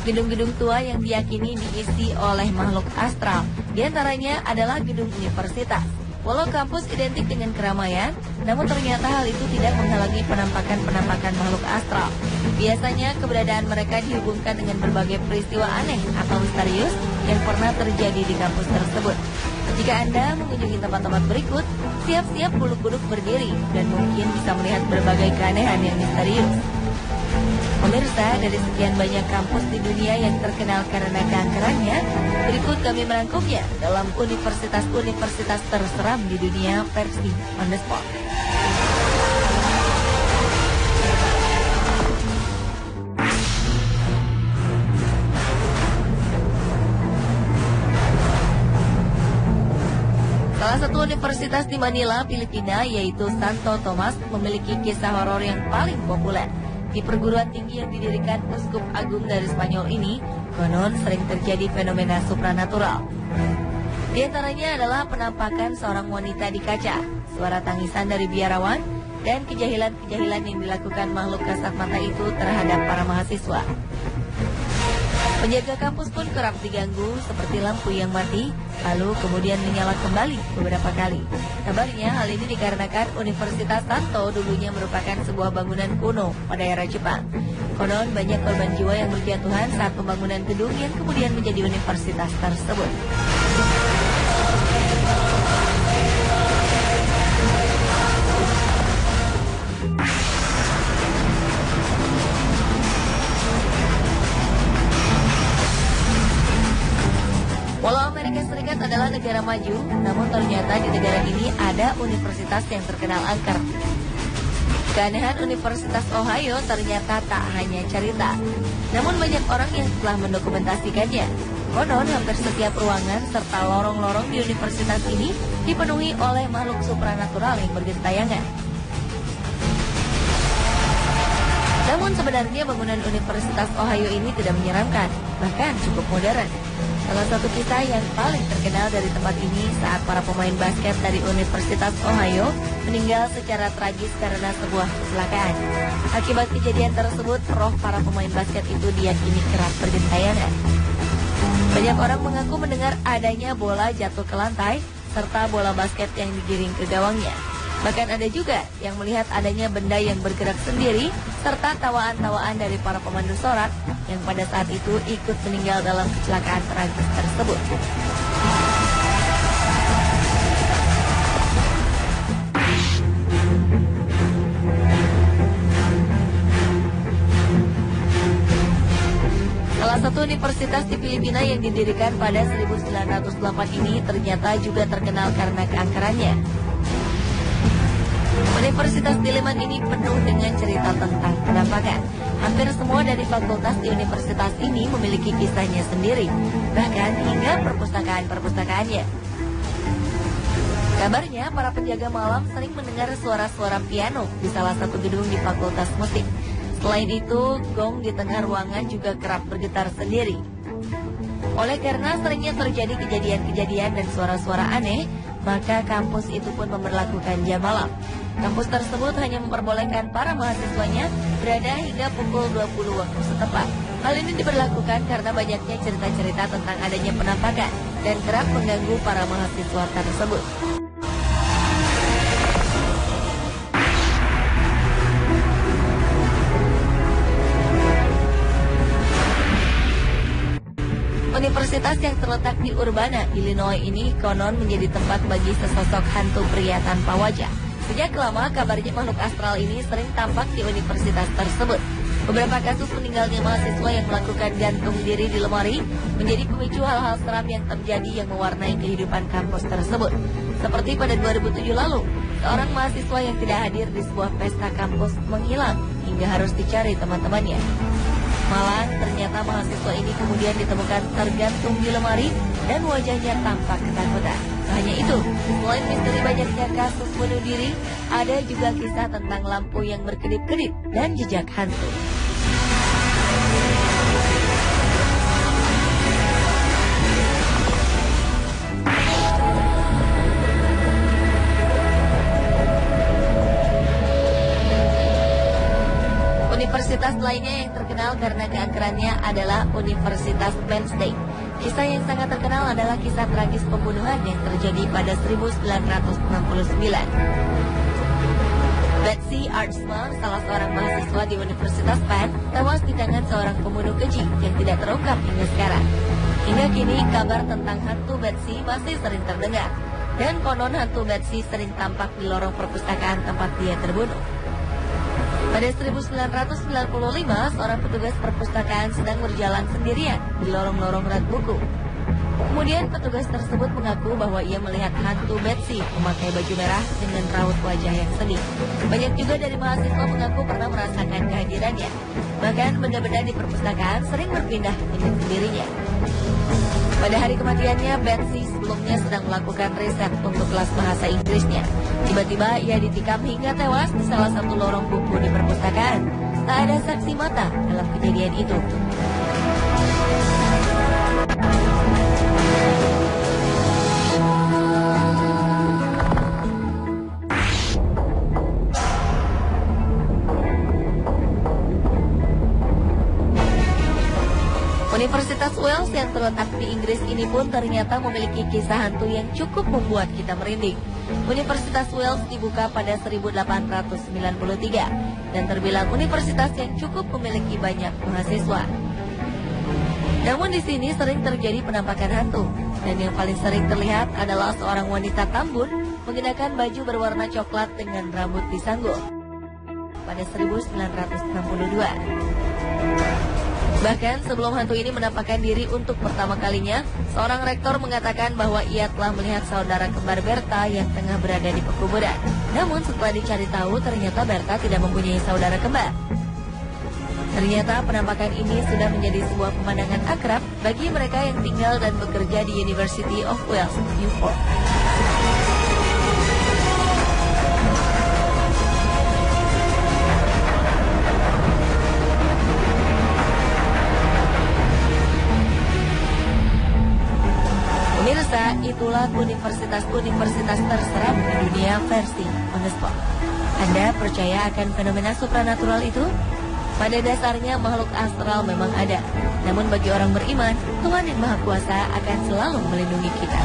Gedung-gedung tua yang diyakini diisi oleh makhluk astral, diantaranya adalah gedung universitas. Walau kampus identik dengan keramaian, namun ternyata hal itu tidak menghalangi penampakan-penampakan makhluk astral. Biasanya keberadaan mereka dihubungkan dengan berbagai peristiwa aneh atau misterius yang pernah terjadi di kampus tersebut. Jika Anda mengunjungi tempat-tempat berikut, siap-siap bulu-kuduk berdiri dan mungkin bisa melihat berbagai keanehan yang misterius. Pemirsa, dari sekian banyak kampus di dunia yang terkenal karena keangkerannya, berikut kami merangkumnya dalam universitas-universitas terseram di dunia versi on the spot. Salah satu universitas di Manila, Filipina, yaitu Santo Tomas, memiliki kisah horor yang paling populer. Di perguruan tinggi yang didirikan Uskup Agung dari Spanyol ini, konon sering terjadi fenomena supranatural. Di antaranya adalah penampakan seorang wanita di kaca, suara tangisan dari biarawan, dan kejahilan-kejahilan yang dilakukan makhluk kasat mata itu terhadap para mahasiswa. Penjaga kampus pun kerap diganggu seperti lampu yang mati, lalu kemudian menyala kembali beberapa kali. Kabarnya hal ini dikarenakan Universitas Santo dulunya merupakan sebuah bangunan kuno pada era Jepang. Konon banyak korban jiwa yang berjatuhan saat pembangunan gedung yang kemudian menjadi universitas tersebut. Walau Amerika Serikat adalah negara maju, namun ternyata di negara ini ada universitas yang terkenal angker. Keanehan Universitas Ohio ternyata tak hanya cerita, namun banyak orang yang telah mendokumentasikannya. Konon hampir setiap ruangan serta lorong-lorong di universitas ini dipenuhi oleh makhluk supranatural yang bergentayangan. Namun sebenarnya bangunan Universitas Ohio ini tidak menyeramkan, bahkan cukup modern. Salah satu kisah yang paling terkenal dari tempat ini saat para pemain basket dari Universitas Ohio meninggal secara tragis karena sebuah kecelakaan. Akibat kejadian tersebut, roh para pemain basket itu diyakini kerap bergentayangan. Banyak orang mengaku mendengar adanya bola jatuh ke lantai serta bola basket yang digiring ke gawangnya. Bahkan ada juga yang melihat adanya benda yang bergerak sendiri serta tawaan-tawaan dari para pemandu sorak yang pada saat itu ikut meninggal dalam kecelakaan tragis tersebut. Salah satu universitas di Filipina yang didirikan pada 1908 ini ternyata juga terkenal karena keangkerannya. Universitas Diliman ini penuh dengan cerita tentang penampakan. Hampir semua dari fakultas di universitas ini memiliki kisahnya sendiri, bahkan hingga perpustakaan-perpustakaannya. Kabarnya, para penjaga malam sering mendengar suara-suara piano di salah satu gedung di fakultas musik. Selain itu, gong di tengah ruangan juga kerap bergetar sendiri. Oleh karena seringnya terjadi kejadian-kejadian dan suara-suara aneh, maka kampus itu pun memberlakukan jam malam. Kampus tersebut hanya memperbolehkan para mahasiswanya berada hingga pukul 20 waktu setempat. Hal ini diberlakukan karena banyaknya cerita-cerita tentang adanya penampakan dan kerap mengganggu para mahasiswa tersebut. Universitas yang terletak di Urbana, Illinois ini konon menjadi tempat bagi sesosok hantu pria tanpa wajah. Sejak lama kabarnya makhluk astral ini sering tampak di universitas tersebut. Beberapa kasus meninggalnya mahasiswa yang melakukan gantung diri di lemari menjadi pemicu hal-hal seram yang terjadi yang mewarnai kehidupan kampus tersebut. Seperti pada 2007 lalu, seorang mahasiswa yang tidak hadir di sebuah pesta kampus menghilang hingga harus dicari teman-temannya. Malang, ternyata mahasiswa ini kemudian ditemukan tergantung di lemari dan wajahnya tampak ketakutan. Tak hanya itu, selain misteri banyaknya kasus bunuh diri, ada juga kisah tentang lampu yang berkedip-kedip dan jejak hantu. Universitas lainnya yang terkenal karena keangkerannya adalah Universitas Penn State. Kisah yang sangat terkenal adalah kisah tragis pembunuhan yang terjadi pada 1969. Betsy Artsma, salah seorang mahasiswa di Universitas Penn, tewas di tangan seorang pembunuh keji yang tidak terungkap hingga sekarang. Hingga kini, kabar tentang hantu Betsy masih sering terdengar. Dan konon hantu Betsy sering tampak di lorong perpustakaan tempat dia terbunuh. Pada 1995, seorang petugas perpustakaan sedang berjalan sendirian di lorong-lorong rak buku. Kemudian petugas tersebut mengaku bahwa ia melihat hantu Betsy memakai baju merah dengan raut wajah yang sedih. Banyak juga dari mahasiswa mengaku pernah merasakan kehadirannya. Bahkan benda-benda di perpustakaan sering berpindah dengan sendirinya. Pada hari kematiannya, Betsy sebelumnya sedang melakukan riset untuk kelas bahasa Inggrisnya. Tiba-tiba ia ditikam hingga tewas di salah satu lorong buku di perpustakaan. Tak ada saksi mata dalam kejadian itu. Universitas Wales yang terletak di Inggris ini pun ternyata memiliki kisah hantu yang cukup membuat kita merinding. Universitas Wales dibuka pada 1893 dan terbilang universitas yang cukup memiliki banyak mahasiswa. Namun di sini sering terjadi penampakan hantu, dan yang paling sering terlihat adalah seorang wanita tambun mengenakan baju berwarna coklat dengan rambut disanggul pada 1962. Bahkan sebelum hantu ini menampakkan diri untuk pertama kalinya, seorang rektor mengatakan bahwa ia telah melihat saudara kembar Berta yang tengah berada di pekuburan. Namun setelah dicari tahu, ternyata Berta tidak mempunyai saudara kembar. Ternyata penampakan ini sudah menjadi sebuah pemandangan akrab bagi mereka yang tinggal dan bekerja di University of Wales, Newport. Pemirsa, itulah universitas-universitas terseram di dunia versi On The Spot. Anda percaya akan fenomena supranatural itu? Pada dasarnya makhluk astral memang ada. Namun bagi orang beriman, Tuhan yang Maha Kuasa akan selalu melindungi kita.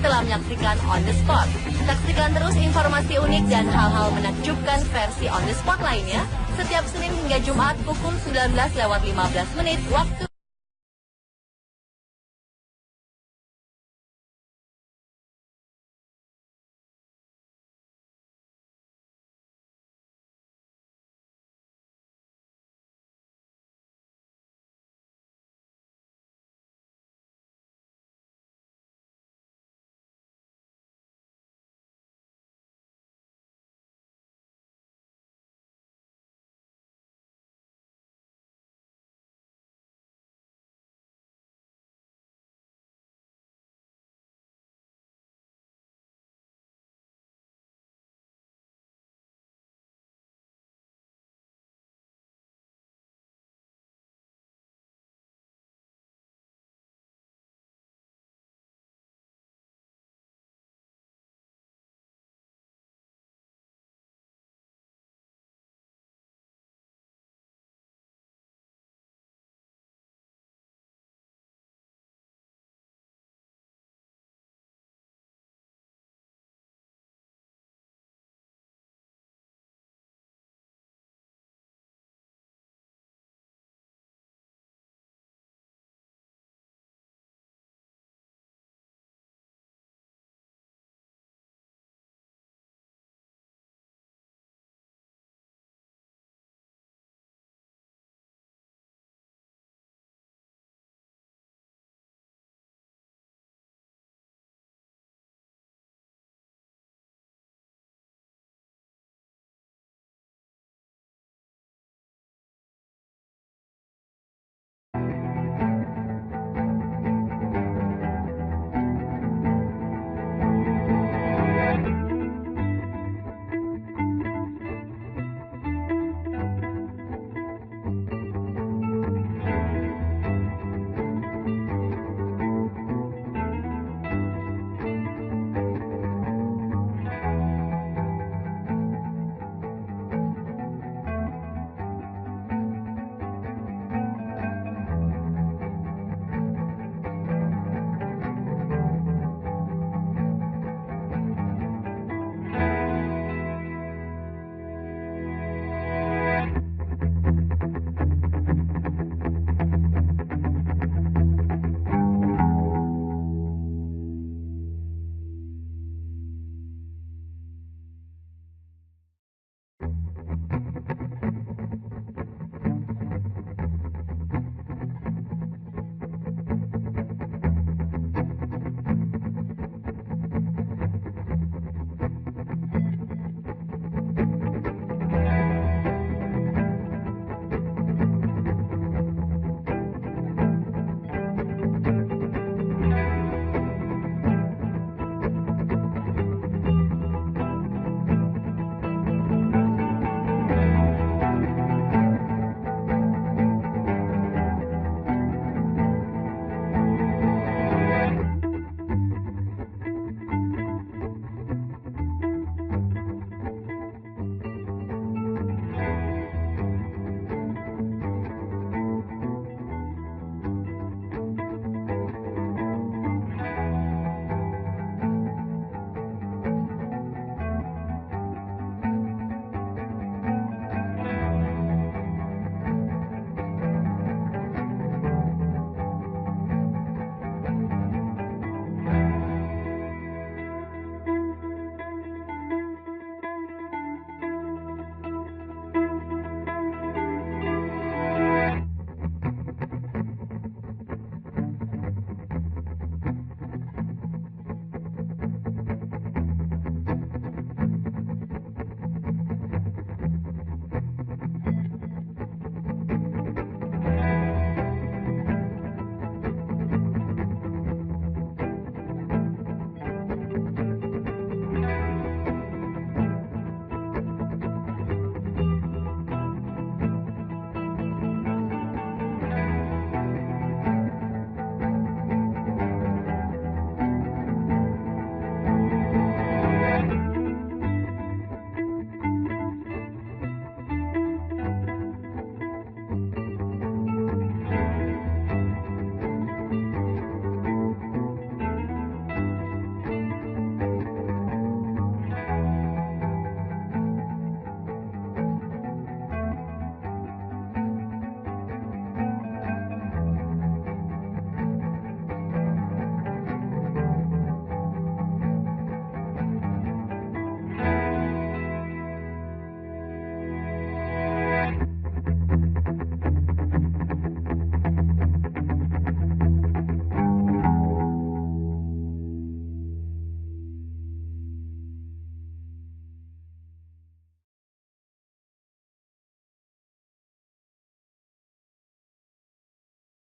Telah menyaksikan On The Spot. Saksikan terus informasi unik dan hal-hal menakjubkan versi On The Spot lainnya setiap Senin hingga Jumat pukul 19:15 waktu